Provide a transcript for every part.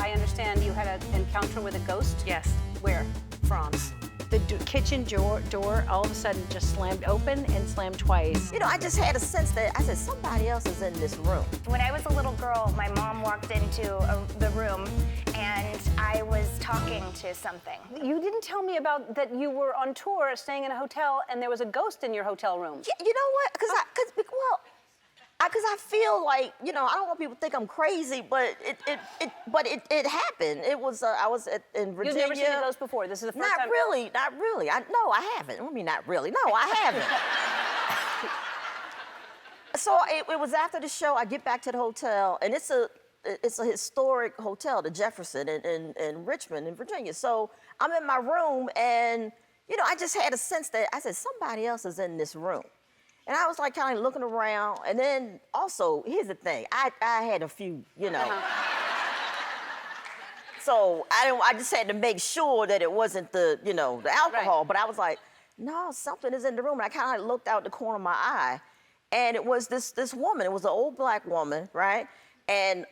I understand you had an encounter with a ghost? Yes. Where? France. The kitchen door all of a sudden just slammed open and slammed twice. You know, I just had a sense that I said, somebody else is in this room. When I was a little girl, my mom walked into the room and I was talking to something. You didn't tell me about that you were on tour, staying in a hotel, and there was a ghost in your hotel room. Yeah, you know what? Because I feel like, you know, I don't want people to think I'm crazy, but it happened. It was, I was in Virginia. You've never seen a ghost before? This is the first time? Not really. No, I haven't. I mean, not really. No, I haven't. So it was after the show, I get back to the hotel, and it's a historic hotel, the Jefferson in Richmond, in Virginia. So I'm in my room, and, you know, I just had a sense that, I said, somebody else is in this room. And I was like kind of looking around, and then also, here's the thing, I had a few, you know. So I just had to make sure that it wasn't the, you know, the alcohol, but I was like, no, something is in the room. And I kind of looked out the corner of my eye, and it was this woman, it was an old black woman, right? And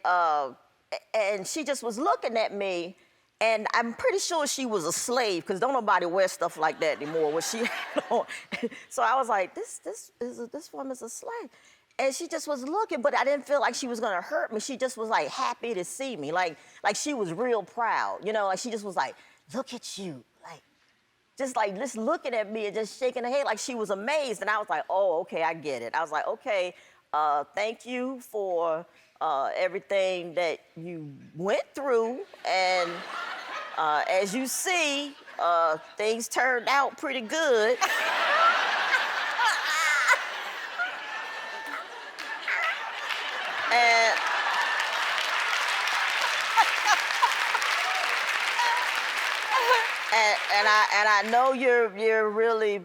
she just was looking at me, and I'm pretty sure she was a slave, because don't nobody wear stuff like that anymore. What she had on. So I was like, this woman's a slave. And she just was looking, but I didn't feel like she was gonna hurt me. She just was like happy to see me, like she was real proud, you know, like she just was like, look at you, just looking at me and just shaking her head like she was amazed. And I was like, oh, okay, I get it. I was like, okay, thank you for everything that you went through, and as you see, things turned out pretty good. And I know you're really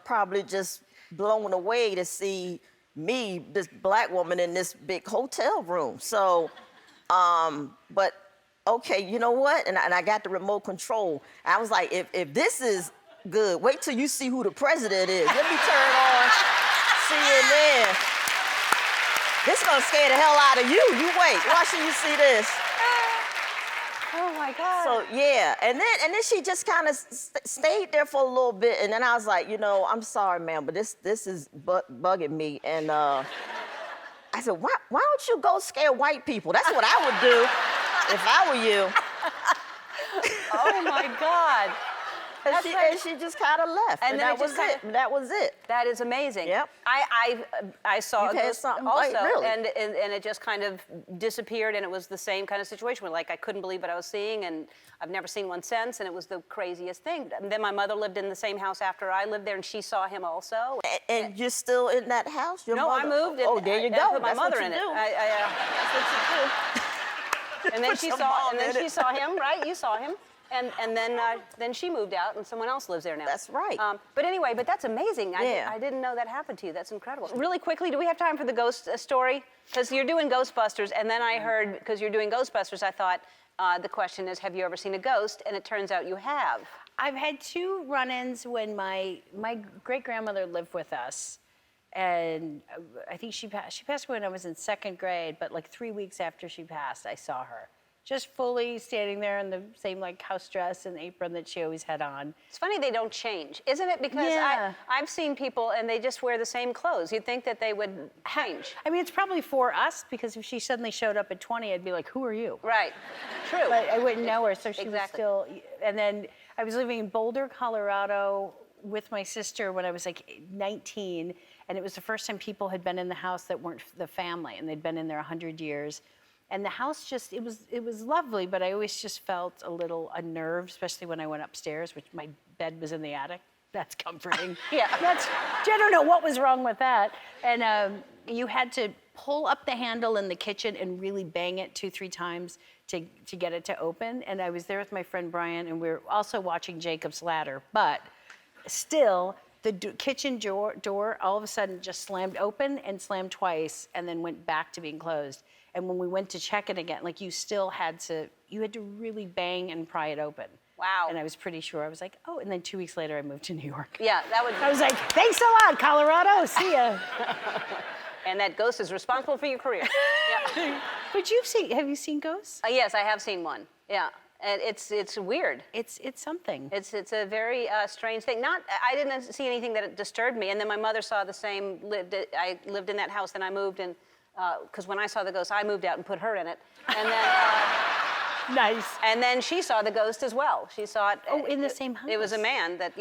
probably just blown away to see me, this black woman, in this big hotel room. So, but okay, you know what? And I got the remote control. I was like, if this is good, wait till you see who the president is. Let me turn on CNN. This is gonna scare the hell out of you. You wait, watch till you see this. Oh my God. So yeah, and then she just kind of stayed there for a little bit, and then I was like, you know, I'm sorry, ma'am, but this is bugging me, and I said, why don't you go scare white people? That's what I would do if I were you. Oh my God. And she just kind of left, and that was it. That was it. That is amazing. Yep. I saw You've had this something also, like, really? and it just kind of disappeared, and it was the same kind of situation where, like, I couldn't believe what I was seeing, and I've never seen one since, and it was the craziest thing. And then my mother lived in the same house after I lived there, and she saw him also. And you're still in that house? Your No, mother? I moved. And oh, there you I go. put my That's mother what in you it. do. That's what you do. And then she saw him, right? You saw him. And then she moved out, and someone else lives there now. That's right. But anyway, but that's amazing. Yeah. I didn't know that happened to you. That's incredible. Really quickly, do we have time for the ghost story? Because you're doing Ghostbusters, and then I heard, because you're doing Ghostbusters, I thought the question is, have you ever seen a ghost? And it turns out you have. I've had 2 run-ins when my great-grandmother lived with us. And I think she passed away when I was in 2nd grade, but like 3 weeks after she passed, I saw her. Just fully standing there in the same like house dress and apron that she always had on. It's funny they don't change, isn't it? Because I've seen people and they just wear the same clothes. You'd think that they would change. I mean, it's probably for us, because if she suddenly showed up at 20, I'd be like, who are you? Right, true. But I wouldn't know her, so she was Exactly. still, and then I was living in Boulder, Colorado with my sister when I was like 19, and it was the first time people had been in the house that weren't the family, and they'd been in there 100 years. And the house just, it was lovely, but I always just felt a little unnerved, especially when I went upstairs, which my bed was in the attic. That's comforting. Yeah. I don't know what was wrong with that. And you had to pull up the handle in the kitchen and really bang it 2-3 times to get it to open. And I was there with my friend Brian, and we were also watching Jacob's Ladder. But still, the kitchen door all of a sudden just slammed open and slammed twice, and then went back to being closed. And when we went to check it again, like you had to really bang and pry it open. Wow. And I was pretty sure, I was like, oh, and then 2 weeks later I moved to New York. Yeah, that would. I was like, thanks a lot, Colorado, see ya. And that ghost is responsible for your career. Yeah. But have you seen ghosts? Yes, I have seen one. Yeah. And it's weird. It's something. It's a very strange thing. I didn't see anything that disturbed me. And then my mother saw the same. I lived in that house. Then I moved, and because when I saw the ghost, I moved out and put her in it. And then. Nice. And then she saw the ghost as well. She saw it. Oh, in the same house. It was a man that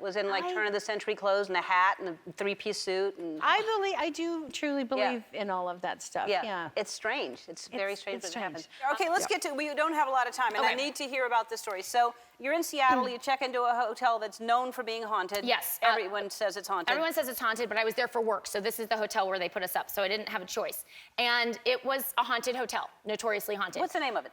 was in like turn of the century clothes and a hat and a three-piece suit. And I do truly believe in all of that stuff. Yeah. It's strange. It's very strange. It's when it happens. strange. Okay, let's get to. We don't have a lot of time, and I need to hear about this story. So you're in Seattle. You check into a hotel that's known for being haunted. Yes. Everyone says it's haunted. Everyone says it's haunted, but I was there for work, so this is the hotel where they put us up, so I didn't have a choice. And it was a haunted hotel, notoriously haunted. What's the name of it?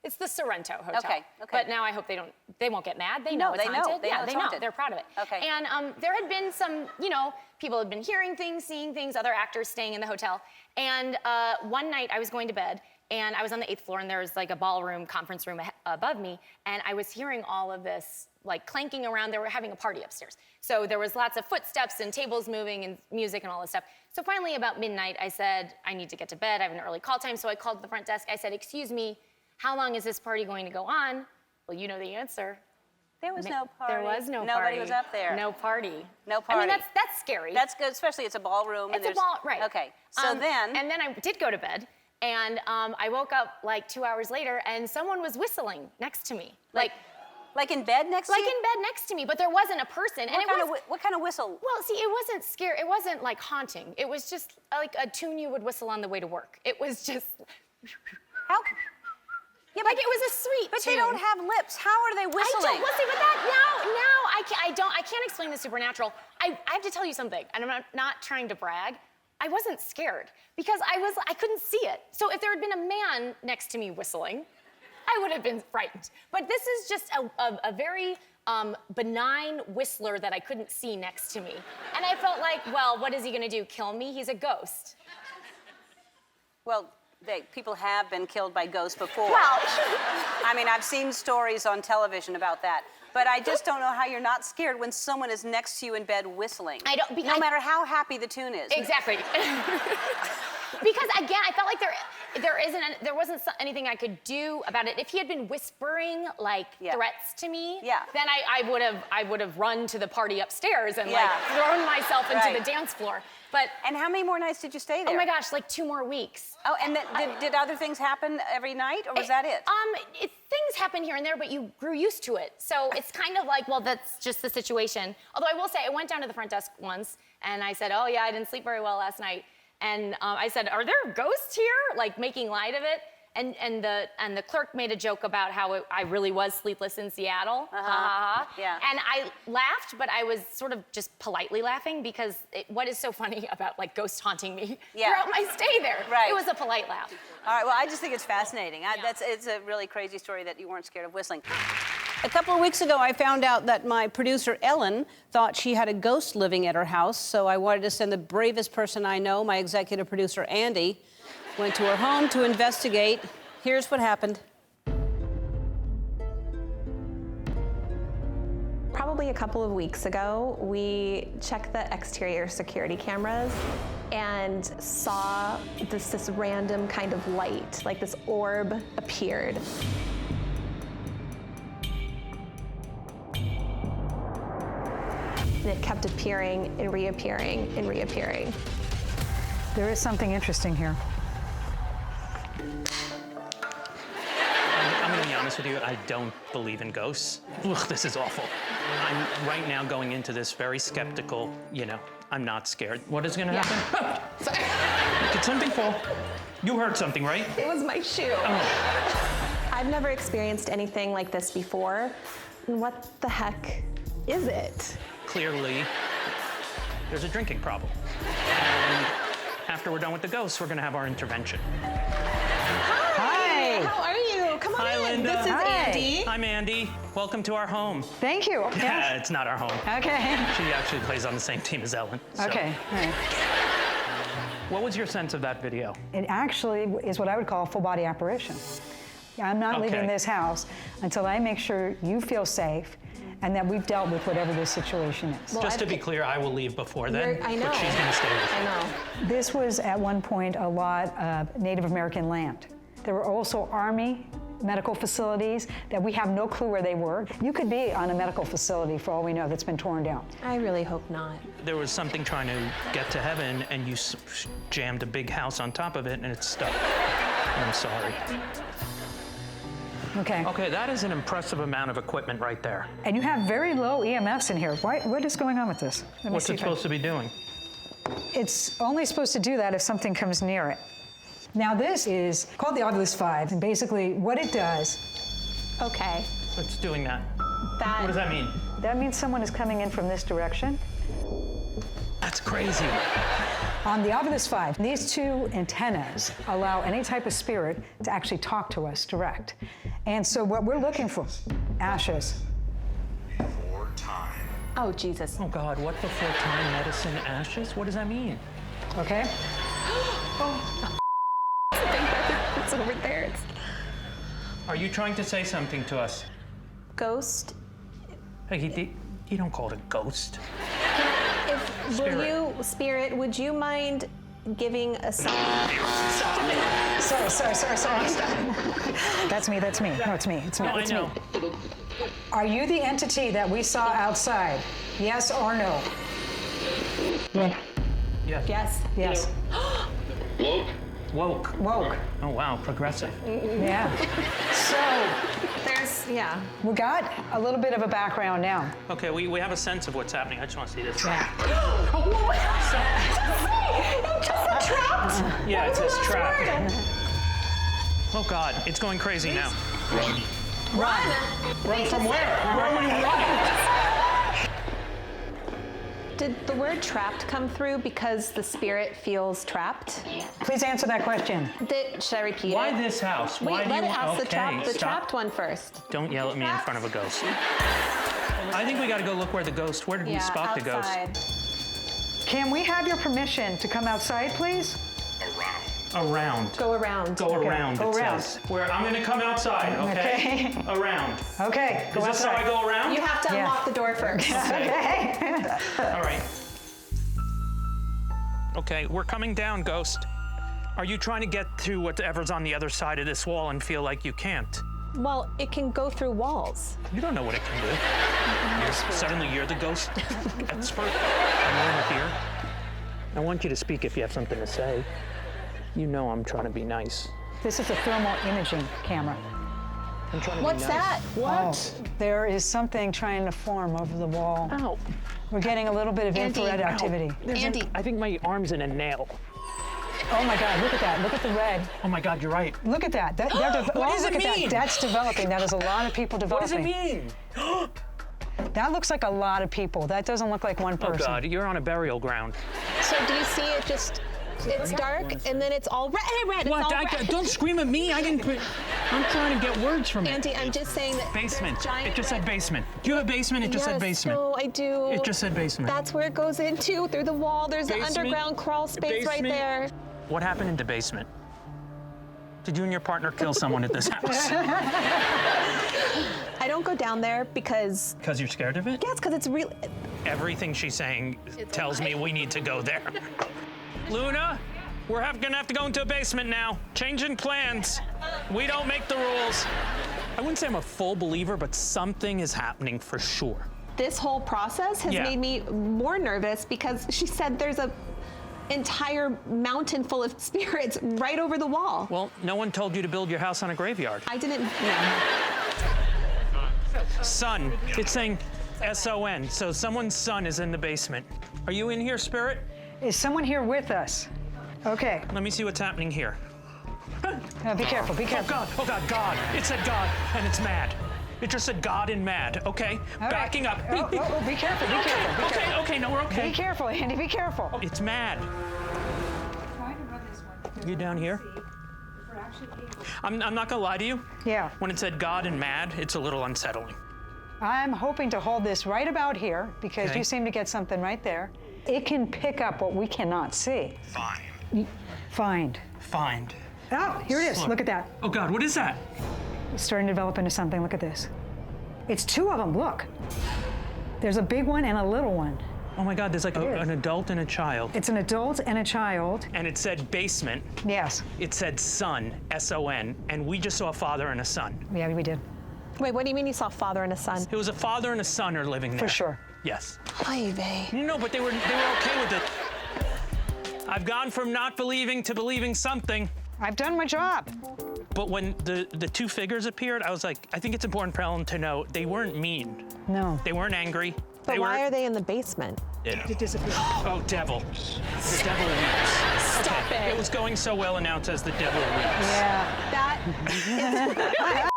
It's the Sorrento Hotel. Okay. But now I hope they won't get mad. They know it's haunted. They know it's they know. haunted. They're proud of it. Okay. And there had been some, people had been hearing things, seeing things, other actors staying in the hotel. And one night I was going to bed, and I was on the 8th floor, and there was like a ballroom, conference room above me, and I was hearing all of this like clanking around. They were having a party upstairs. So there was lots of footsteps and tables moving and music and all this stuff. So finally about midnight, I said, I need to get to bed. I have an early call time. So I called the front desk. I said, excuse me, how long is this party going to go on? Well, you know the answer. There was no party. There was no party. Nobody was up there. No party. No party. I mean, that's scary. That's good, especially it's a ballroom. It's a ball, right. Okay, so then. And then I did go to bed, and I woke up like 2 hours later, and someone was whistling next to me. Like in bed next to you? Like in bed next to me, but there wasn't a person. What kind of whistle? Well, see, it wasn't scary. It wasn't like haunting. It was just like a tune you would whistle on the way to work. It was just. How? Yeah, like it was a sweet But tune. they don't have lips. How are they whistling? Well, see, but that now I can't explain the supernatural. I have to tell you something, and I'm not trying to brag. I wasn't scared because I couldn't see it. So if there had been a man next to me whistling, I would have been frightened. But this is just a very benign whistler that I couldn't see next to me. And I felt like, well, what is he gonna do, kill me? He's a ghost. Well, people have been killed by ghosts before. Well, I mean, I've seen stories on television about that. But I just don't know how you're not scared when someone is next to you in bed whistling. No matter how happy the tune is. Exactly. Because again, I felt like there wasn't anything I could do about it. If he had been whispering like threats to me, then I would have run to the party upstairs and like thrown myself into the dance floor. And how many more nights did you stay there? Oh my gosh, like 2 more weeks. Oh, and did other things happen every night, or was that it? Things happen here and there, but you grew used to it. So it's kind of like, well, that's just the situation. Although I will say, I went down to the front desk once, and I said, oh yeah, I didn't sleep very well last night. And I said, are there ghosts here? Like making light of it. And the clerk made a joke about how I really was sleepless in Seattle. Yeah. And I laughed, but I was sort of just politely laughing because what is so funny about like ghosts haunting me throughout my stay there? Right. It was a polite laugh. All right, well, I just think it's fascinating. It's a really crazy story that you weren't scared of whistling. A couple of weeks ago, I found out that my producer, Ellen, thought she had a ghost living at her house, so I wanted to send the bravest person I know, my executive producer, Andy, went to her home to investigate. Here's what happened. Probably a couple of weeks ago, we checked the exterior security cameras and saw this random kind of light, like this orb appeared. And it kept appearing and reappearing and reappearing. There is something interesting here. I'm gonna be honest with you, I don't believe in ghosts. Ugh, this is awful. I'm right now going into this very skeptical, I'm not scared. What is gonna happen? Did something fall? You heard something, right? It was my shoe. Oh. I've never experienced anything like this before. What the heck is it? Clearly, there's a drinking problem. And after we're done with the ghosts, we're gonna have our intervention. Hi. How are you? Come on Hi, in. Linda. This is Hi. Andy. I'm Andy. Welcome to our home. Thank you. Yeah, it's not our home. Okay. She actually plays on the same team as Ellen. so. Okay. All right. What was your sense of that video? It actually is what I would call a full body apparition. I'm not leaving Okay. this house until I make sure you feel safe and that we've dealt with whatever this situation is. Just to be clear, I will leave before then, I know. but she's gonna stay with you. I know. This was at one point a lot of Native American land. There were also Army medical facilities that we have no clue where they were. You could be on a medical facility for all we know that's been torn down. I really hope not. There was something trying to get to heaven, and you jammed a big house on top of it, and it's stuck. I'm sorry. Okay. Okay, that is an impressive amount of equipment right there. And you have very low EMFs in here. What is going on with this? Let me What's see it if I- supposed to be doing? It's only supposed to do that if something comes near it. Now this is called the Ovilus 5, and basically what it does, Okay. It's doing that. That. What does that mean? that means someone is coming in from this direction. That's crazy. On the Ovilus 5, these two antennas allow any type of spirit to actually talk to us direct. And so what we're looking for, ashes. Oh, Jesus. Oh God, what before time medicine ashes? What does that mean? Okay? It's over there. It's Are you trying to say something to us? ghost. Hey, you don't call it a ghost. Will Spirit. you, Spirit, would you mind giving a sign? Sorry. That's me. No, it's me. It's me. Oh, I It's know. me. Are you the entity that we saw outside? Yes or no? Yes. Yes. Yes. Woke. Woke. Oh wow, progressive. Yeah. So There's, yeah. we got a little bit of a background now. Okay, we have a sense of what's happening. I just want to see this. Yeah. Yeah, it says trapped. Oh God, it's going crazy now. Run. Run from where? Where are you running? Did the word trapped come through because the spirit feels trapped? Please answer that question. Should I repeat Why it? this house? Wait, Why do let you it ask the, okay, stop. trapped one first. Don't yell at me in front of a ghost. I think we got to go look where the ghost. Where did we spot the ghost? outside. Can we have your permission to come outside, please? Around. Go around. Go around. go it around. says. Where I'm going to come outside. Okay. Okay. Around. Okay, go Is this how outside. I go around? You have to Yeah. unlock the door first. Okay. All right. Okay, we're coming down, Ghost. Are you trying to get to whatever's on the other side of this wall and feel like you can't? Well, it can go through walls. You don't know what it can do. Suddenly you're the ghost expert. I'm over here. I want you to speak if you have something to say. You know I'm trying to be nice. This is a thermal imaging camera. I'm trying to What's be nice. that? What? Oh, there is something trying to form over the wall. Ow. We're getting a little bit of Andy. infrared Ow. activity. Andy. I think my arm's in a nail. Oh my God, look at that. Look at the red. Oh my God, you're right. Look at that. What does it look at mean? that. That's developing. That is a lot of people What developing. does it mean? That looks like a lot of people. That doesn't look like one Oh person. God, you're on a burial ground. So do you see it just, it's dark and then it's all red. It's What? all red. Don't scream at me. I'm trying to get words from it. Andy, I'm just saying that Basement. there's giant It just said red- basement. Do you have a basement? It just said Yes, basement. So I do. It just said basement. That's where it goes into, through the wall. There's an Basement? underground crawl space right Basement? there. What happened in the basement? Did you and your partner kill someone at this house? I don't go down there because, Because you're scared of it? yeah, it's because it's really, Everything she's saying tells me we need to go there. Luna, we're gonna have to go into a basement now. Changing plans. We don't make the rules. I wouldn't say I'm a full believer, but something is happening for sure. this whole process has Yeah. made me more nervous because she said there's a entire mountain full of spirits right over the wall. Well, no one told you to build your house on a graveyard. I didn't know. Son, it's saying S-O-N, so someone's son is in the basement. Are you in here, Spirit? Is someone here with us? Okay. Let me see what's happening here. Now be careful. Be careful. Oh God, God. It said God, and it's mad. It just said God and mad, okay? All right. Backing up. Oh, be careful. Be careful. Be careful. Okay, no, we're okay. Be careful, Andy. Be careful. It's mad. You down here? I'm not gonna lie to you. Yeah. When it said God and mad, it's a little unsettling. I'm hoping to hold this right about here because Okay. you seem to get something right there. It can pick up what we cannot see. Find. Find. Oh, here it is. Look at that. Oh God, what is that? It's starting to develop into something. Look at this. It's two of them. Look. There's a big one and a little one. Oh my God, there's like an adult and a child. It's an adult and a child. And it said basement. Yes. It said son, S-O-N, and we just saw a father and a son. Yeah, we did. Wait, what do you mean you saw a father and a son? It was a father and a son are living there. For sure. Yes. Oy vey. No, but they were okay with it. I've gone from not believing to believing something. I've done my job. But when the two figures appeared, I was like, I think it's important for Ellen to know they weren't mean. No. They weren't angry. But why are they in the basement? It disappeared. Oh, devil. The devil weeps. Stop Okay. it. It was going so well and now it says the devil weeps. Yeah. That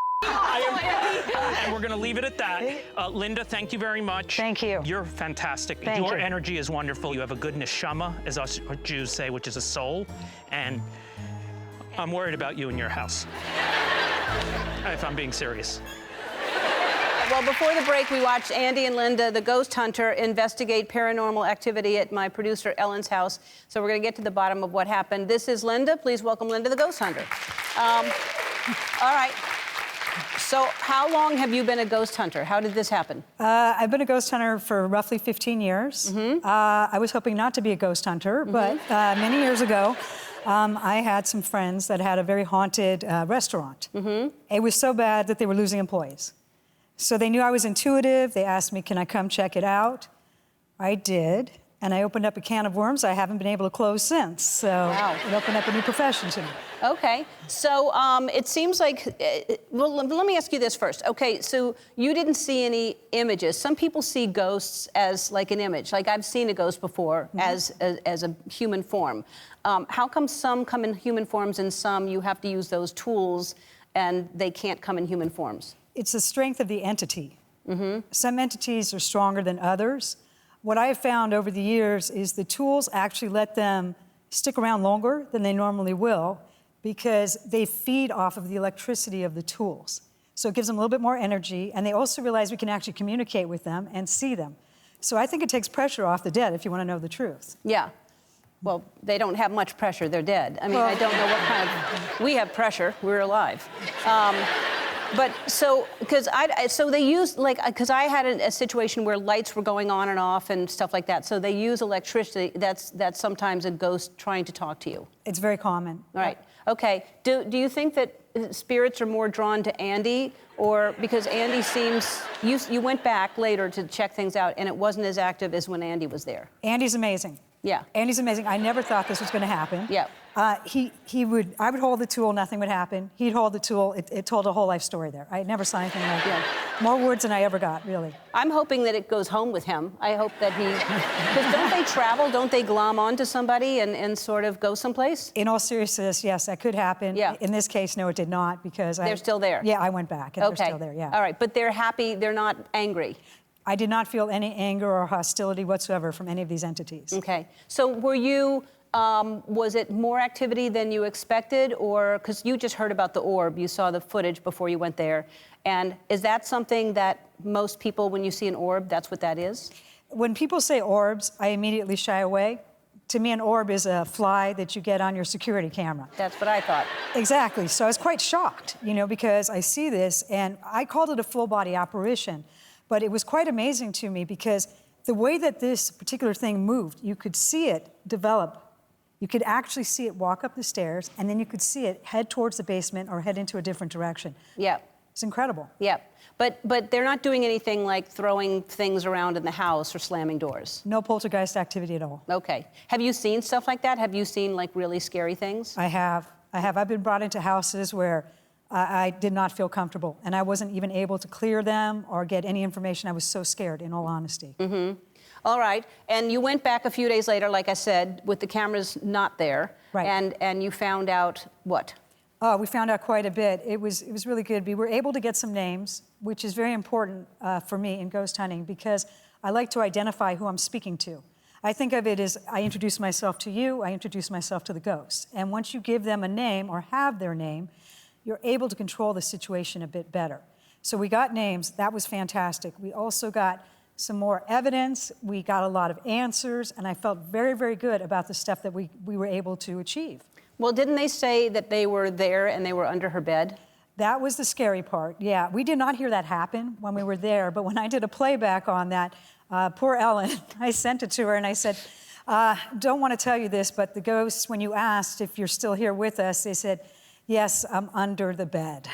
And we're gonna leave it at that. Linda, thank you very much. Thank you. You're fantastic. Thank Your you. energy is wonderful. You have a good neshama, as us Jews say, which is a soul. And I'm worried about you in your house. If I'm being serious. Well, before the break, we watched Andy and Linda, the ghost hunter, investigate paranormal activity at my producer Ellen's house. So we're going to get to the bottom of what happened. This is Linda. Please welcome Linda, the ghost hunter. All right. So how long have you been a ghost hunter? How did this happen? I've been a ghost hunter for roughly 15 years. I was hoping not to be a ghost hunter, but many years ago, I had some friends that had a very haunted restaurant. It was so bad that they were losing employees. So they knew I was intuitive. They asked me, can I come check it out? I did. And I opened up a can of worms I haven't been able to close since. So it opened up a new profession to me. Okay, so it seems like, well, let me ask you this first. Okay, so you didn't see any images. Some people see ghosts as like an image. Like I've seen a ghost before as a human form. How come some come in human forms and some you have to use those tools and they can't come in human forms? It's the strength of the entity. Some entities are stronger than others. What I have found over the years is the tools actually let them stick around longer than they normally will because they feed off of the electricity of the tools. So it gives them a little bit more energy, and they also realize we can actually communicate with them and see them. So I think it takes pressure off the dead, if you want to know the truth. Yeah. Well, they don't have much pressure. They're dead. I mean, I don't know what kind of... We have pressure. We're alive. But so, so they use, like, because I had a situation where lights were going on and off and stuff like that. So they use electricity. That's sometimes a ghost trying to talk to you. It's very common. All right. Okay. Do you think that spirits are more drawn to Andy, or because Andy seems... You went back later to check things out, and it wasn't as active as when Andy was there. Andy's amazing. Yeah. Andy's amazing. I never thought this was going to happen. Yeah. I would hold the tool, nothing would happen. He'd hold the tool, it told a whole life story there. I never saw anything like that. More words than I ever got, really. I'm hoping that it goes home with him. I hope that he, because don't they travel, don't they glom onto somebody and sort of go someplace? In all seriousness, yes, that could happen. Yeah. In this case, no, it did not, because They're still there? Yeah, I went back, and Okay. they're still there, yeah. All right, but they're happy, they're not angry. I did not feel any anger or hostility whatsoever from any of these entities. Okay. So were you, was it more activity than you expected, or, because you just heard about the orb, you saw the footage before you went there, and is that something that most people, when you see an orb, that's what that is? When people say orbs, I immediately shy away. To me, an orb is a fly that you get on your security camera. That's what I thought. Exactly. So I was quite shocked, because I see this, and I called it a full-body apparition. But it was quite amazing to me because the way that this particular thing moved, you could see it develop. You could actually see it walk up the stairs, and then you could see it head towards the basement or head into a different direction. Yeah. It's incredible. Yeah. But they're not doing anything like throwing things around in the house or slamming doors. No poltergeist activity at all. Okay. Have you seen stuff like that? Have you seen like really scary things? I have. I've been brought into houses where I did not feel comfortable, and I wasn't even able to clear them or get any information. I was so scared, in all honesty. All right, and you went back a few days later, like I said, with the cameras not there. Right. And you found out what? Oh, we found out quite a bit. It was really good. We were able to get some names, which is very important for me in ghost hunting because I like to identify who I'm speaking to. I think of it as I introduce myself to you, I introduce myself to the ghost. And once you give them a name or have their name, you're able to control the situation a bit better. So we got names, that was fantastic. We also got some more evidence, we got a lot of answers, and I felt very, very good about the stuff that we were able to achieve. Well, didn't they say that they were there and they were under her bed? That was the scary part, yeah. We did not hear that happen when we were there, but when I did a playback on that, poor Ellen, I sent it to her and I said, don't want to tell you this, but the ghosts, when you asked if you're still here with us, they said, yes, I'm under the bed.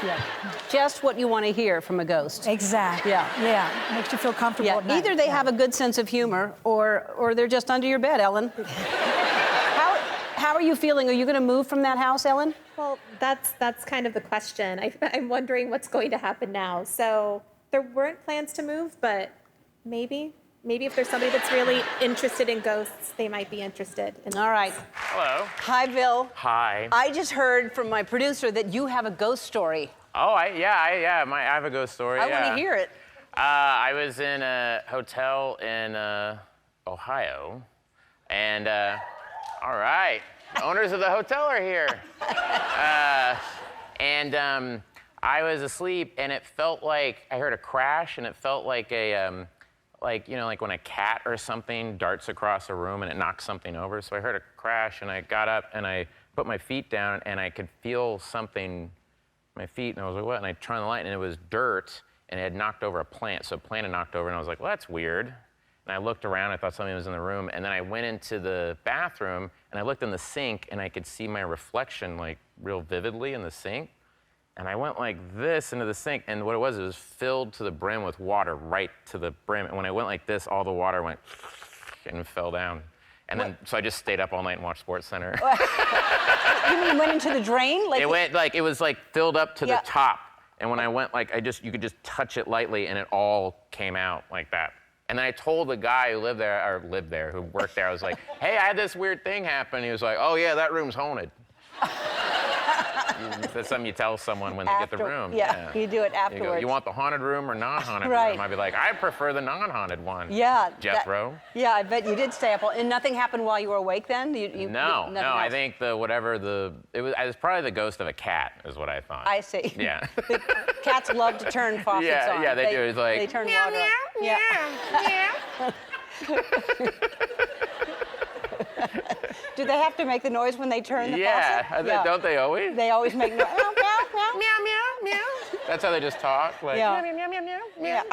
Yeah. Just what you want to hear from a ghost. Exactly. Yeah. Makes you feel comfortable Yeah. at night. Either they have a good sense of humor or they're just under your bed, Ellen. How are you feeling? Are you going to move from that house, Ellen? Well, that's kind of the question. I'm wondering what's going to happen now. So there weren't plans to move, but maybe if there's somebody that's really interested in ghosts, they might be interested. All right. Hello. Hi, Bill. Hi. I just heard from my producer that you have a ghost story. Oh, I have a ghost story. I want to hear it. I was in a hotel in Ohio, and all right, the owners of the hotel are here. I was asleep, and it felt like I heard a crash, and it felt like a like when a cat or something darts across a room and it knocks something over. So I heard a crash, and I got up and I put my feet down, and I could feel something, my feet, and I was like, what? And I turned on the light, and it was dirt, and it had knocked over a plant. So a plant had knocked over, and I was like, well, that's weird. And I looked around, I thought something was in the room, and then I went into the bathroom, and I looked in the sink, and I could see my reflection, like, real vividly in the sink. And I went like this into the sink, and what it was filled to the brim with water, right to the brim. And when I went like this, all the water went and fell down. And then, so I just stayed up all night and watched SportsCenter. You mean went into the drain? It went like, it was like filled up to the top. And when I went like, you could just touch it lightly, and it all came out like that. And then I told the guy who lived there, who worked there, I was like, hey, I had this weird thing happen. He was like, oh yeah, that room's haunted. That's something you tell someone when they get the room. Yeah, you do it afterwards. You go, you want the haunted room or non-haunted Right. room? I'd be like, I prefer the non-haunted one. Yeah. Jethro. Yeah, I bet you did stay up. And nothing happened while you were awake then? No, I think it was probably the ghost of a cat is what I thought. I see. Yeah. The cats love to turn faucets on. Yeah, they do. It's like, they turn Meow, water on. meow, Yeah. Do they have to make the noise when they turn the faucet? Don't they always? They always make noise. Meow, meow, meow. meow, meow, meow. That's how they just talk? Like, Yeah. Meow, meow, meow, meow, Yeah.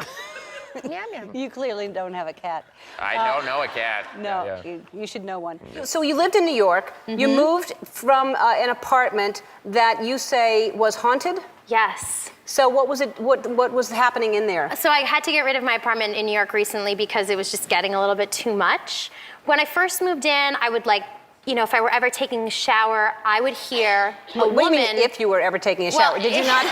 meow, meow. You clearly don't have a cat. I don't know a cat. No, Yeah. you should know one. So you lived in New York. You moved from an apartment that you say was haunted? Yes. So what was it? What was happening in there? So I had to get rid of my apartment in New York recently because it was just getting a little bit too much. When I first moved in, I would if I were ever taking a shower, I would hear a What do woman. you mean if you were ever taking a shower? Did you not?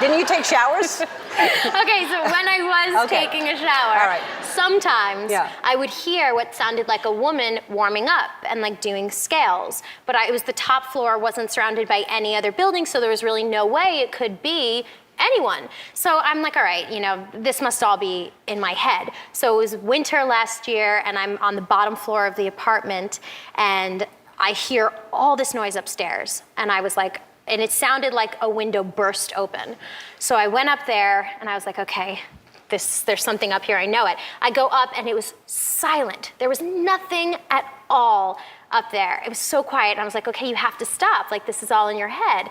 Didn't you take showers? Okay, so when I was taking a shower, All right. sometimes Yeah. I would hear what sounded like a woman warming up and like doing scales. But it was the top floor, wasn't surrounded by any other building, so there was really no way it could be anyone. So I'm like, all right, this must all be in my head. So it was winter last year, and I'm on the bottom floor of the apartment, and I hear all this noise upstairs. And I was like, and it sounded like a window burst open. So I went up there, and I was like, okay, there's something up here, I know it. I go up, and it was silent. There was nothing at all up there. It was so quiet, and I was like, okay, you have to stop. Like, this is all in your head.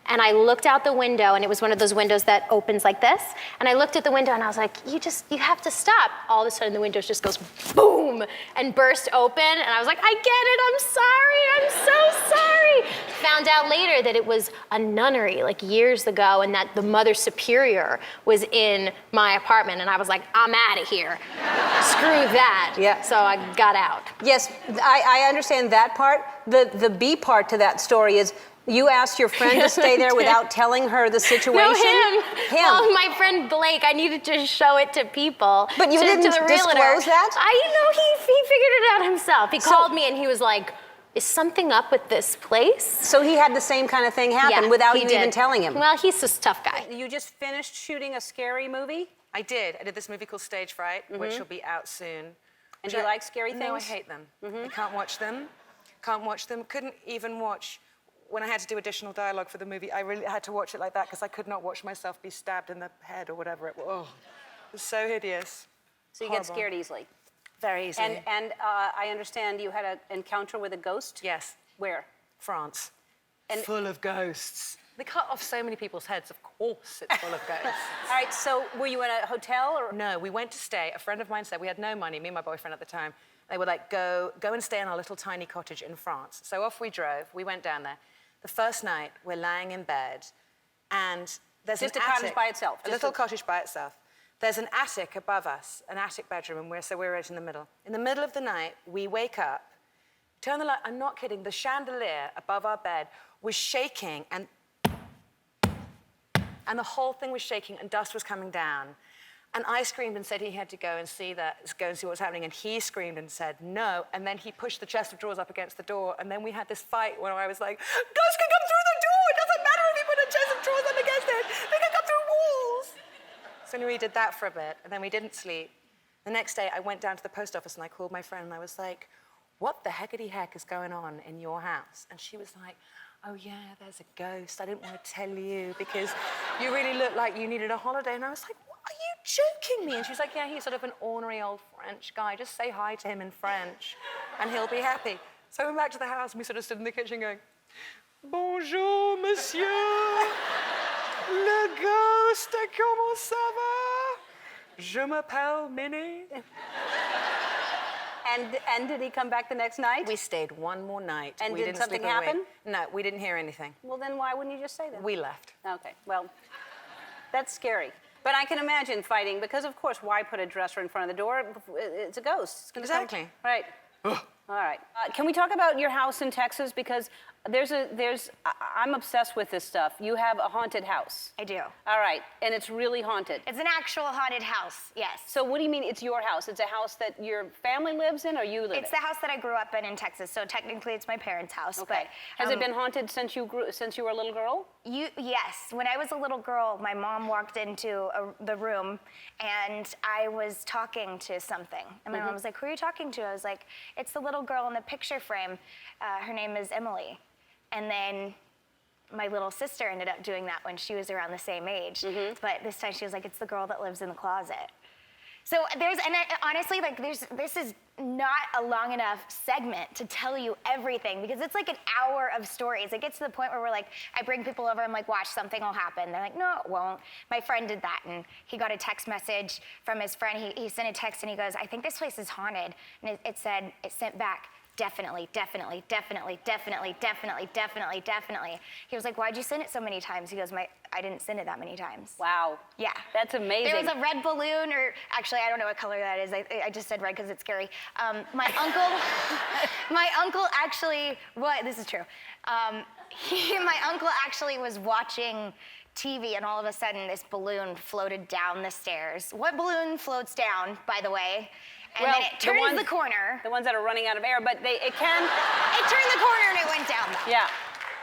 And I looked out the window, and it was one of those windows that opens like this. And I looked at the window, and I was like, you have to stop. All of a sudden, the window just goes boom and burst open. And I was like, I get it, I'm so sorry. Found out later that it was a nunnery, like years ago, and that the Mother Superior was in my apartment. And I was like, I'm out of here. Screw that. Yeah. So I got out. Yes, I understand that part. The B part to that story is you asked your friend to stay there without telling her the situation? No, him. Him. Well, my friend Blake, I needed to show it to people. But you didn't to the realtor. disclose that? He figured it out himself. He called me and he was like, is something up with this place? So he had the same kind of thing happen without you even telling him? Well, he's just a tough guy. You just finished shooting a scary movie? I did. I did this movie called Stage Fright, which will be out soon. And do you like scary things? No, I hate them. I can't watch them. Can't watch them. Couldn't even watch. When I had to do additional dialogue for the movie, I really had to watch it like that because I could not watch myself be stabbed in the head or whatever it was. Oh, it was so hideous. So you get scared easily? Very easily. And I understand you had an encounter with a ghost? Yes. Where? France. And full of ghosts. They cut off so many people's heads, of course it's full of ghosts. All right, so were you in a hotel or? No, we went to stay. A friend of mine said, we had no money, me and my boyfriend at the time. They were like, go and stay in our little tiny cottage in France. So off we drove, we went down there. The first night, we're lying in bed, and there's Just an a attic. cottage by itself, A just little cottage by itself. There's an attic above us, an attic bedroom, and we're right in the middle. In the middle of the night, we wake up, turn the light, I'm not kidding, the chandelier above our bed was shaking, and the whole thing was shaking, and dust was coming down. And I screamed and said he had to go and see what was happening, and he screamed and said no, and then he pushed the chest of drawers up against the door, and then we had this fight where I was like, ghosts can come through the door, it doesn't matter if you put a chest of drawers up against it, they can come through walls. So anyway, we did that for a bit, and then we didn't sleep. The next day, I went down to the post office and I called my friend, and I was like, what the heckity heck is going on in your house? And she was like, oh yeah, there's a ghost. I didn't want to tell you because you really looked like you needed a holiday. And I was like, what, are you joking me? And she's like, yeah, he's sort of an ornery old French guy. Just say hi to him in French and he'll be happy. So I went back to the house and we sort of stood in the kitchen going, bonjour, monsieur. Le ghost, comment ça va? Je m'appelle Minnie. And did he come back the next night? We stayed one more night. And we did didn't something sleep a wink. happen? No, we didn't hear anything. Well, then why wouldn't you just say that? We left. Okay, well, that's scary. But I can imagine fighting because, of course, why put a dresser in front of the door? It's a ghost. It's gonna come- Exactly. Right. All right. Can we talk about your house in Texas? Because I'm obsessed with this stuff. You have a haunted house. I do. All right, and it's really haunted. It's an actual haunted house, yes. So what do you mean it's your house? It's a house that your family lives in or you live in? It's the house that I grew up in Texas, so technically it's my parents' house. Okay. But, Has it been haunted since you were a little girl? Yes. When I was a little girl, my mom walked into the room, and I was talking to something. And my mom was like, who are you talking to? I was like, it's the little girl in the picture frame. Her name is Emily. And then my little sister ended up doing that when she was around the same age. But this time she was like, it's the girl that lives in the closet. So honestly, like this is not a long enough segment to tell you everything because it's like an hour of stories. It gets to the point where we're like, I bring people over, I'm like, watch, something will happen. They're like, no, it won't. My friend did that, and he got a text message from his friend. He sent a text and he goes, I think this place is haunted. And it sent back, definitely, definitely, definitely, definitely, definitely, definitely, definitely. He was like, why'd you send it so many times? He goes, I didn't send it that many times. Wow. Yeah. That's amazing. There was a red balloon, or actually, I don't know what color that is. I just said red because it's scary. My uncle actually, this is true. My uncle actually was watching TV, and all of a sudden, this balloon floated down the stairs. What balloon floats down, by the way? And then it turns the corner. The ones that are running out of air, but it can. It turned the corner and it went down. Yeah.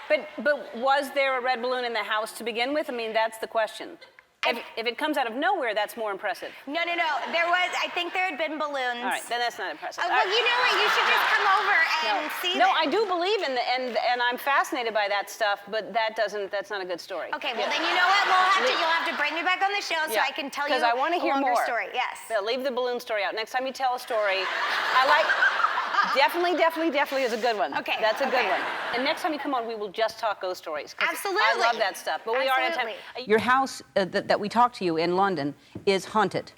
But was there a red balloon in the house to begin with? I mean, that's the question. If it comes out of nowhere, that's more impressive. No. There was, I think there had been balloons. All right, then that's not impressive. Well, you know what? You should just come over and see No, them. I do believe in and I'm fascinated by that stuff, but that's not a good story. Okay, well then you know what? You'll have to bring me back on the show so I can tell you because I want to hear a longer more. story. Yes. Yeah, leave the balloon story out. Next time you tell a story, I like. Definitely is a good one. Okay. That's a good one. And next time you come on, we will just talk ghost stories. Absolutely. I love that stuff. But we are at time. Your house that we talked to you in London is haunted.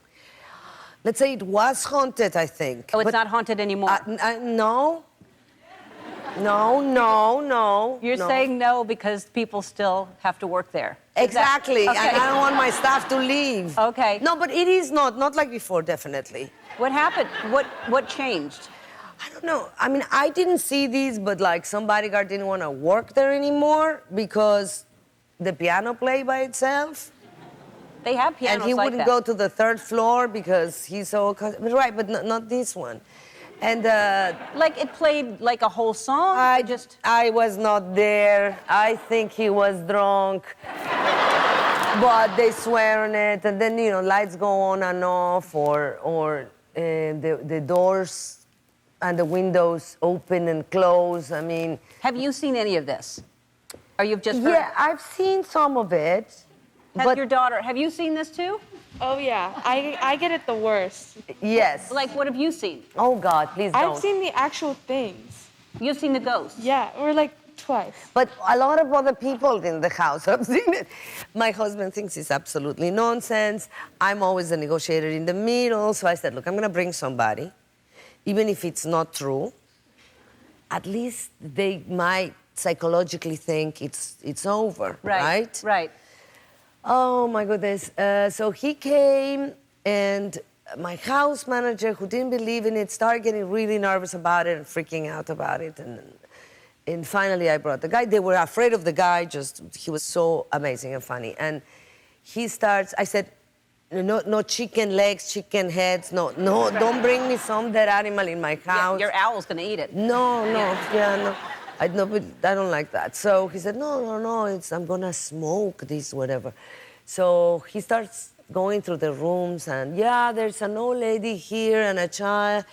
Let's say it was haunted, I think. Oh, it's not haunted anymore? No. No. You're saying no because people still have to work there. Exactly. Okay. And I don't want my staff to leave. Okay. No, but it is not like before, definitely. What happened? What changed? I don't know. I mean, I didn't see these, but like some bodyguard didn't want to work there anymore because the piano played by itself. They have pianos and he like wouldn't that. go to the third floor because he's so... Right, but not this one. And... like it played like a whole song? I was not there. I think he was drunk. But they swear on it. And then, lights go on and off or the doors and the windows open and close. I mean... Have you seen any of this? Or you've just heard? Yeah, I've seen some of it. Have your daughter, have you seen this too? Oh yeah, I get it the worst. Yes. Like what have you seen? Oh God, please don't. I've seen the actual things. You've seen the ghosts? Yeah, or like Twice. But a lot of other people in the house have seen it. My husband thinks it's absolutely nonsense. I'm always the negotiator in the middle. So I said, look, I'm going to bring somebody, even if it's not true. At least they might psychologically think it's over, right? Right. Oh, my goodness. So he came, and my house manager, who didn't believe in it, started getting really nervous about it and freaking out about it. And finally, I brought the guy. They were afraid of the guy, he was so amazing and funny. And he starts, I said, no chicken legs, chicken heads, no, don't bring me some dead animal in my house. Your owl's gonna eat it. No. I don't like that. So he said, no, I'm gonna smoke this, whatever. So he starts going through the rooms, and yeah, there's an old lady here and a child,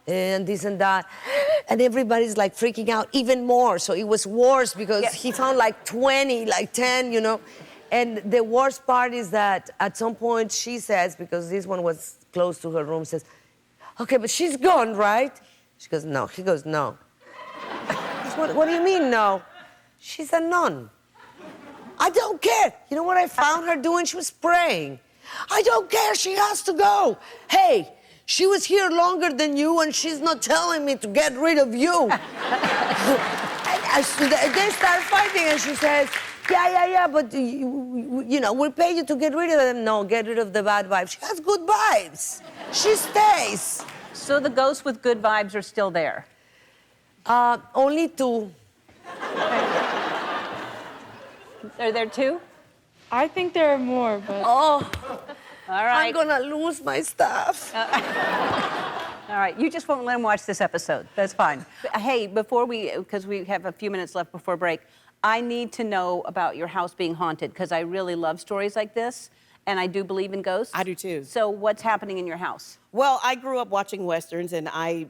and this and that. And everybody's like freaking out even more. So it was worse because he found like 20, like 10, you know. And the worst part is that at some point she says, because this one was close to her room, says, okay, but she's gone, right? She goes, no. He goes, no. What do you mean, no? She's a nun. I don't care. You know what I found her doing? She was praying. I don't care. She has to go. Hey, she was here longer than you, and she's not telling me to get rid of you. They start fighting, and she says, yeah, but we'll pay you to get rid of them. No, get rid of the bad vibes. She has good vibes. She stays. So the ghosts with good vibes are still there? Only 2. Are there 2? I think there are more, but... Oh, all right. I'm gonna lose my stuff. All right, you just won't let him watch this episode. That's fine. Hey, because we have a few minutes left before break, I need to know about your house being haunted, because I really love stories like this, and I do believe in ghosts. I do too. So what's happening in your house? Well, I grew up watching Westerns, and I,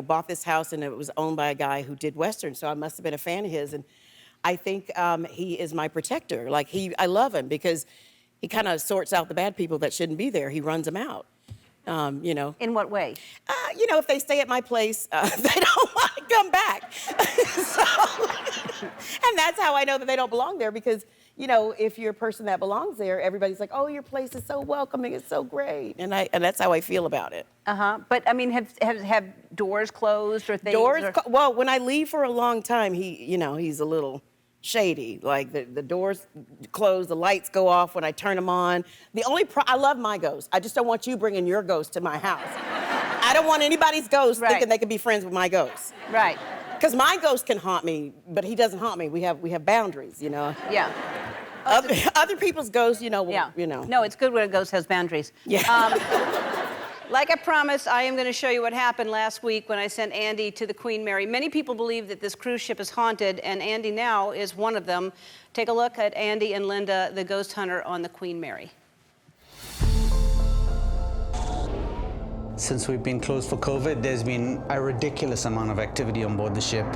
bought this house, and it was owned by a guy who did Westerns, so I must have been a fan of his, and I think he is my protector. Like, I love him because he kind of sorts out the bad people that shouldn't be there. He runs them out. In what way? If they stay at my place, they don't want to come back. And that's how I know that they don't belong there, because, if you're a person that belongs there, everybody's like, oh, your place is so welcoming, it's so great. And that's how I feel about it. But, I mean, have doors closed or things? Well, when I leave for a long time, he's a little shady. Like, the doors close, the lights go off when I turn them on. I love my ghost. I just don't want you bringing your ghost to my house. I don't want anybody's ghost thinking they can be friends with my ghost. Right. Because my ghost can haunt me, but he doesn't haunt me. We have boundaries, Yeah. Other people's ghosts, No, it's good when a ghost has boundaries. Yeah. Like I promised, I am going to show you what happened last week when I sent Andy to the Queen Mary. Many people believe that this cruise ship is haunted, and Andy now is one of them. Take a look at Andy and Linda, the ghost hunter on the Queen Mary. Since we've been closed for COVID, there's been a ridiculous amount of activity on board the ship.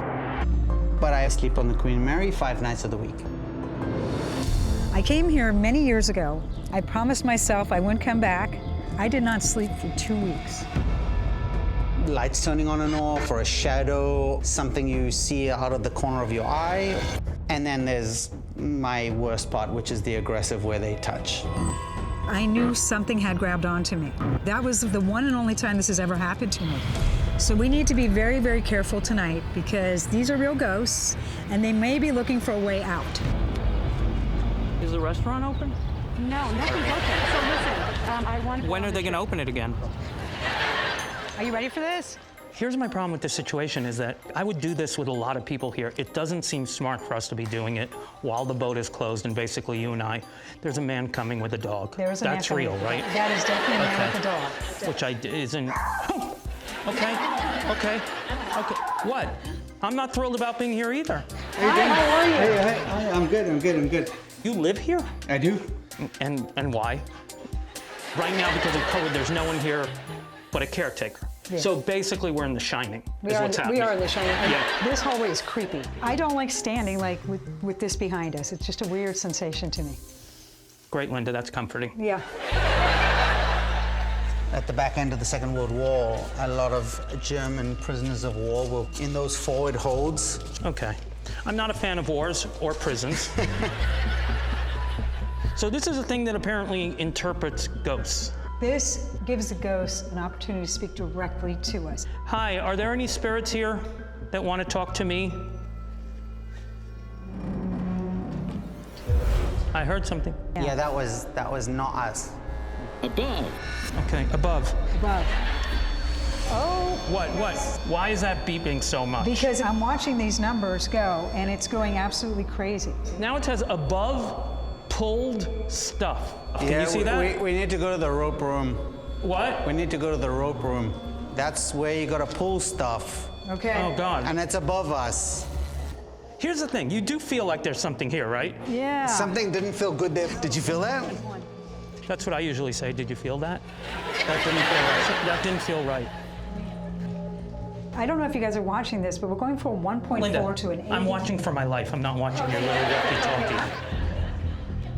But I sleep on the Queen Mary 5 nights of the week. I came here many years ago. I promised myself I wouldn't come back. I did not sleep for 2 weeks. Lights turning on and off, or a shadow, something you see out of the corner of your eye. And then there's my worst part, which is the aggressive where they touch. I knew something had grabbed onto me. That was the one and only time this has ever happened to me. So we need to be very, very careful tonight, because these are real ghosts, and they may be looking for a way out. Is the restaurant open? No, nothing's open. So listen, I want. When are they going to open it again? Are you ready for this? Here's my problem with this situation is that I would do this with a lot of people here. It doesn't seem smart for us to be doing it while the boat is closed and basically you and I. There's a man coming with a dog. There is a man That's coming. real, right? That is definitely a man with a dog. Which isn't. Okay. What? I'm not thrilled about being here either. Hi, how are you? Hey, I'm good. You live here? I do. And why? Right now, because of COVID, there's no one here but a caretaker. Yeah. So basically, we're in The Shining. We are in the Shining. Yeah. This hallway is creepy. I don't like standing like with this behind us. It's just a weird sensation to me. Great, Linda. That's comforting. Yeah. At the back end of the Second World War, a lot of German prisoners of war were in those forward holds. Okay. I'm not a fan of wars or prisons. So this is a thing that apparently interprets ghosts. This gives the ghosts an opportunity to speak directly to us. Hi, are there any spirits here that want to talk to me? I heard something. Yeah, that was not us. Above. Okay, above. Above. Oh. What? Why is that beeping so much? Because I'm watching these numbers go, and it's going absolutely crazy. Now it says above pulled stuff. Can you see that? We need to go to the rope room. What? We need to go to the rope room. That's where you gotta pull stuff. Okay. Oh, God. And it's above us. Here's the thing. You do feel like there's something here, right? Yeah. Something didn't feel good there. Did you feel that? That's what I usually say. Did you feel that? That didn't feel right. That didn't feel right. I don't know if you guys are watching this, but we're going from 1.4 Linda, to an 8. I'm watching for my life. I'm not watching your little walkie-talkie.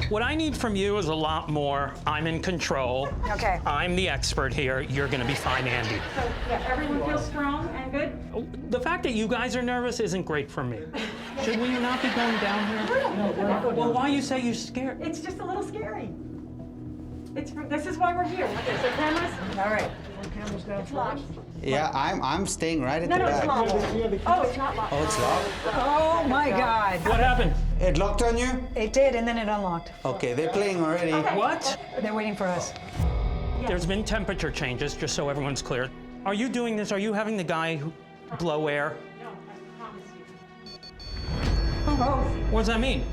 What I need from you is a lot more. I'm in control. Okay. I'm the expert here. You're going to be fine, Andy. So, yeah, everyone feels strong and good? The fact that you guys are nervous isn't great for me. Should we not be going down here? No, well, why you say you're scared? It's just a little scary. This is why we're here. Okay, so cameras? All right. Cameras down. It's locked. Yeah, I'm staying right at the back. It's locked. Oh, it's not locked. Oh, it's locked? Oh, my God. What happened? It locked on you? It did, and then it unlocked. Okay, they're playing already. What? They're waiting for us. There's been temperature changes, just so everyone's clear. Are you doing this? Are you having the guy blow air? No, I promise you. Oh. What does that mean?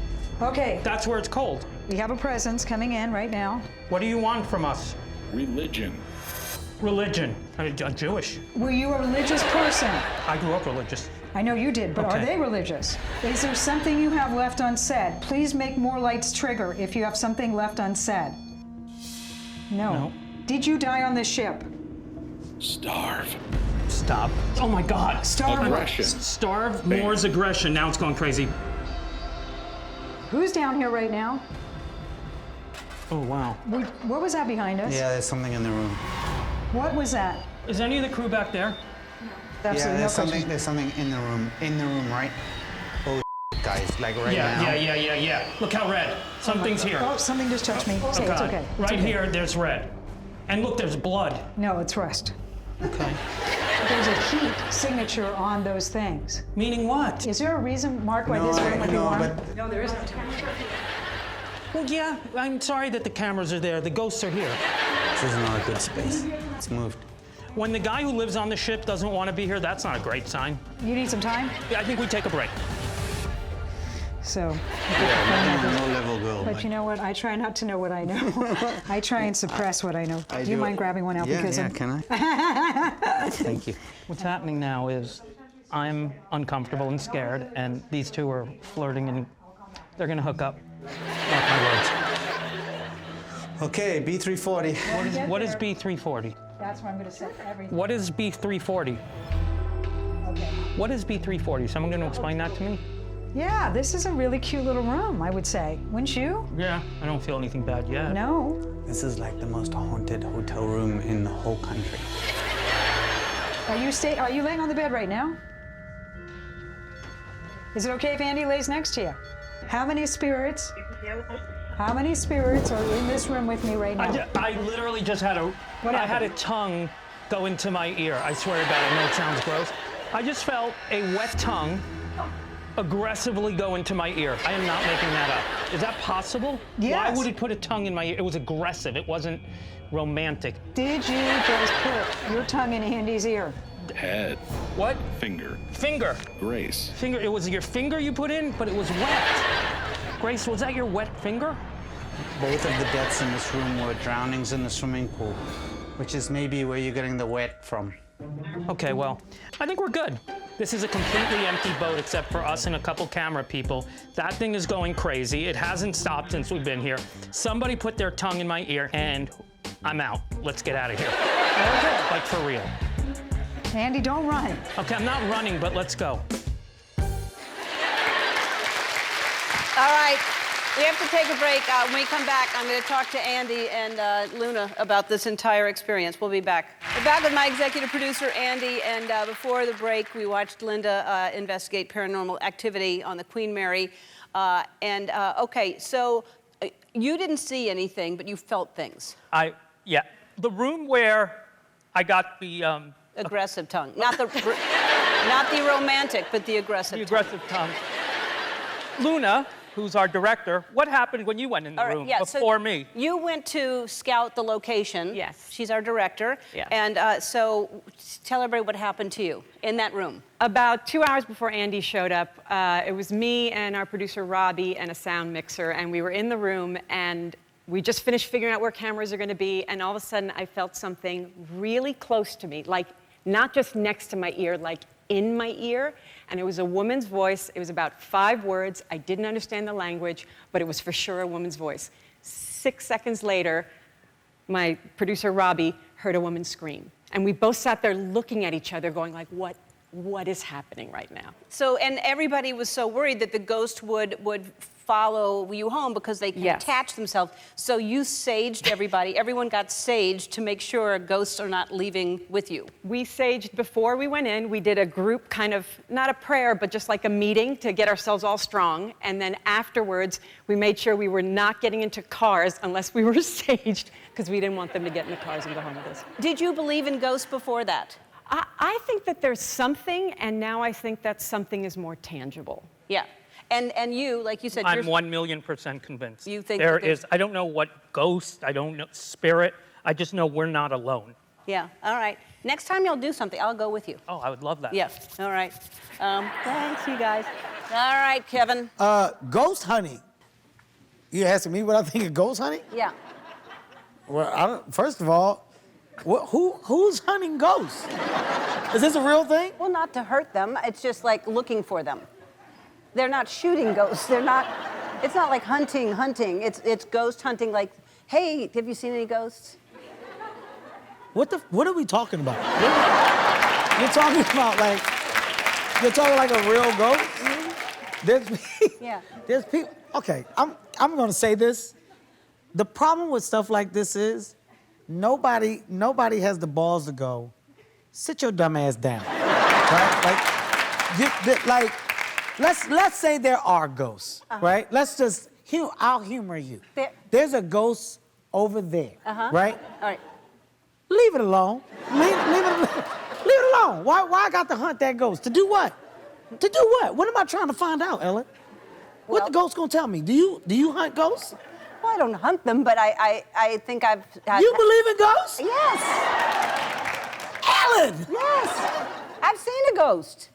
Okay. That's where it's cold. We have a presence coming in right now. What do you want from us? Religion. Religion. I'm Jewish. Were you a religious person? I grew up religious. I know you did, but are Okay. they religious? Is there something you have left unsaid? Please make more lights trigger if you have something left unsaid. No. Did you die on this ship? Starve. Stop. Oh my God. Starve. Aggression. Starve. More's aggression. Now it's going crazy. Who's down here right now? Oh, wow. What was that behind us? Yeah, there's something in the room. What was that? Is any of the crew back there? Absolutely no question. There's something in the room. In the room, right? Oh, guys, like right now. Yeah. Look how red. Something's here. Oh, something just touched me. Oh, Say, God. it's okay. It's Right okay. here, there's red. And look, there's blood. No, it's rust. Okay. There's a heat signature on those things. Meaning what? Is there a reason, Mark, why this room would be warm? No, there isn't. Well, yeah, I'm sorry that the cameras are there. The ghosts are here. This is not a good space. It's moved. When the guy who lives on the ship doesn't want to be here, that's not a great sign. You need some time? Yeah, I think we take a break. So. Yeah, no level girl. But you know what? I try not to know what I know. I try and suppress what I know. Do you mind grabbing one out? Yeah, because yeah, can I? Thank you. What's happening now is I'm uncomfortable and scared, and these two are flirting, and they're going to hook up. Mark my words. Okay, B340. What is B340? That's where I'm going to set everything. What is B340? Okay. What is B340? Someone going to explain that to me? Yeah, this is a really cute little room, I would say. Wouldn't you? Yeah, I don't feel anything bad yet. No. This is like the most haunted hotel room in the whole country. Are you laying on the bed right now? Is it okay if Andy lays next to you? How many spirits are in this room with me right now? I literally just had a tongue go into my ear. I swear to God, I know it sounds gross. I just felt a wet tongue aggressively go into my ear. I am not making that up. Is that possible? Yes. Why would it put a tongue in my ear? It was aggressive. It wasn't romantic. Did you just put your tongue in Andy's ear? Head. What? Finger. Finger. Grace. Finger. It was your finger you put in, but it was wet. Grace, was that your wet finger? Both of the deaths in this room were drownings in the swimming pool, which is maybe where you're getting the wet from. Okay, well, I think we're good. This is a completely empty boat except for us and a couple camera people. That thing is going crazy. It hasn't stopped since we've been here. Somebody put their tongue in my ear and I'm out. Let's get out of here. Okay. Like for real. Andy, don't run. Okay, I'm not running, but let's go. All right, We have to take a break. When we come back, I'm going to talk to Andy and Luna about this entire experience. We'll be back. We're back with my executive producer, Andy, and before the break, we watched Linda investigate paranormal activity on the Queen Mary. Okay, so you didn't see anything, but you felt things. Yeah. The room where I got the... aggressive tongue. Not the romantic, but the aggressive tongue. The aggressive tongue. Luna, who's our director, what happened when you went in the room before me? You went to scout the location. Yes. She's our director. Yes. And so tell everybody what happened to you in that room. About 2 hours before Andy showed up, it was me and our producer Robbie and a sound mixer, and we were in the room, and we just finished figuring out where cameras are going to be, and all of a sudden I felt something really close to me, like not just next to my ear, like in my ear, and it was a woman's voice. It was about 5 words. I didn't understand the language, but it was for sure a woman's voice. 6 seconds later, my producer Robbie heard a woman scream, and we both sat there looking at each other going like, what is happening right now? So, and everybody was so worried that the ghost would follow you home because they can attach themselves. So you saged everybody. Everyone got saged to make sure ghosts are not leaving with you. We saged before we went in. We did a group kind of, not a prayer, but just like a meeting to get ourselves all strong. And then afterwards, we made sure we were not getting into cars unless we were saged, because we didn't want them to get in the cars and go home with us. Did you believe in ghosts before that? I think that there's something, and now I think that something is more tangible. Yeah. And you, like you said, I'm 1,000,000% convinced. You think there is, I don't know what ghost, I don't know spirit, I just know we're not alone. Yeah, all right. Next time you'll do something, I'll go with you. Oh, I would love that. Yeah, all right. Thanks, you guys. All right, Kevin. Ghost hunting. You asking me what I think of ghost hunting? Yeah. Well, first of all, who's hunting ghosts? Is this a real thing? Well, not to hurt them. It's just like looking for them. They're not shooting ghosts. They're not. It's not like hunting. It's ghost hunting. Like, hey, have you seen any ghosts? What are we talking about? You're talking about like a real ghost? There's people. Okay, I'm gonna say this. The problem with stuff like this is nobody has the balls to go, sit your dumb ass down, right? Let's say there are ghosts, right? I'll humor you. There's a ghost over there, right? All right. Leave it alone. Leave it alone. Why I got to hunt that ghost? To do what? To do what? What am I trying to find out, Ellen? What the ghost gonna tell me? Do you hunt ghosts? Well, I don't hunt them, but I think I've... You believe in ghosts? Yes. Ellen! Yes. I've seen a ghost.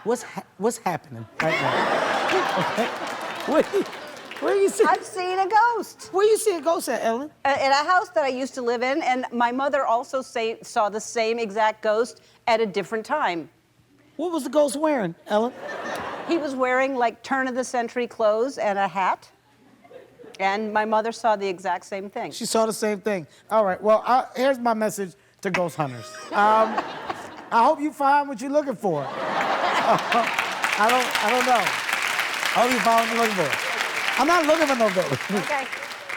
What's happening right now? Okay. Where you see? I've seen a ghost. Where you see a ghost at, Ellen? In a house that I used to live in, and my mother also saw the same exact ghost at a different time. What was the ghost wearing, Ellen? He was wearing like turn-of-the-century clothes and a hat. And my mother saw the exact same thing. She saw the same thing. All right, well, here's my message to ghost hunters. I hope you find what you're looking for. I don't know. I hope you find what you're looking for. I'm not looking for no ghost. Okay.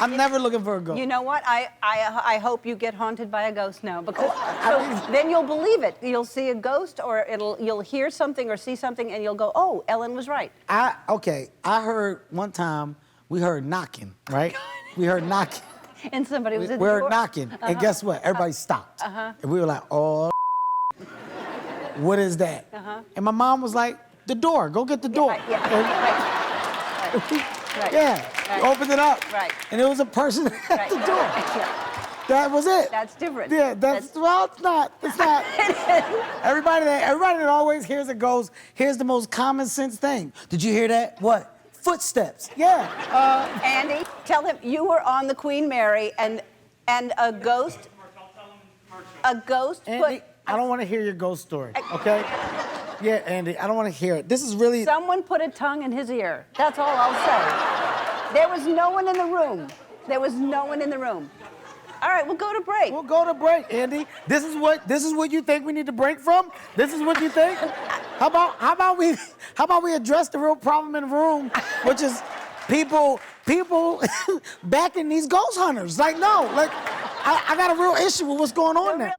I'm never looking for a ghost. You know what? I hope you get haunted by a ghost now, because then you'll believe it. You'll see a ghost, or you'll hear something or see something, and you'll go, "Oh, Ellen was right." I heard one time we heard knocking, right? We heard knocking. And somebody was at the We door. heard knocking, and guess what? Everybody stopped, and we were like, "Oh, what is that?" And my mom was like, "The door. Go get the door." Right. Opened it up. Right. And it was a person at the door. That was it. That's different. Yeah, well, it's not. It's not. Everybody that always hears a ghost hears the most common sense thing. Did you hear that? What? Footsteps. Yeah. Andy, tell him you were on the Queen Mary, and a ghost. Andy, I don't want to hear your ghost story, okay? Yeah, Andy, I don't want to hear it. This is really... Someone put a tongue in his ear. That's all I'll say. There was no one in the room. There was no one in the room. All right, we'll go to break. We'll go to break, Andy. This is what you think we need to break from? This is what you think? How about we address the real problem in the room, which is people backing these ghost hunters? Like, no, like I got a real issue with what's going on there.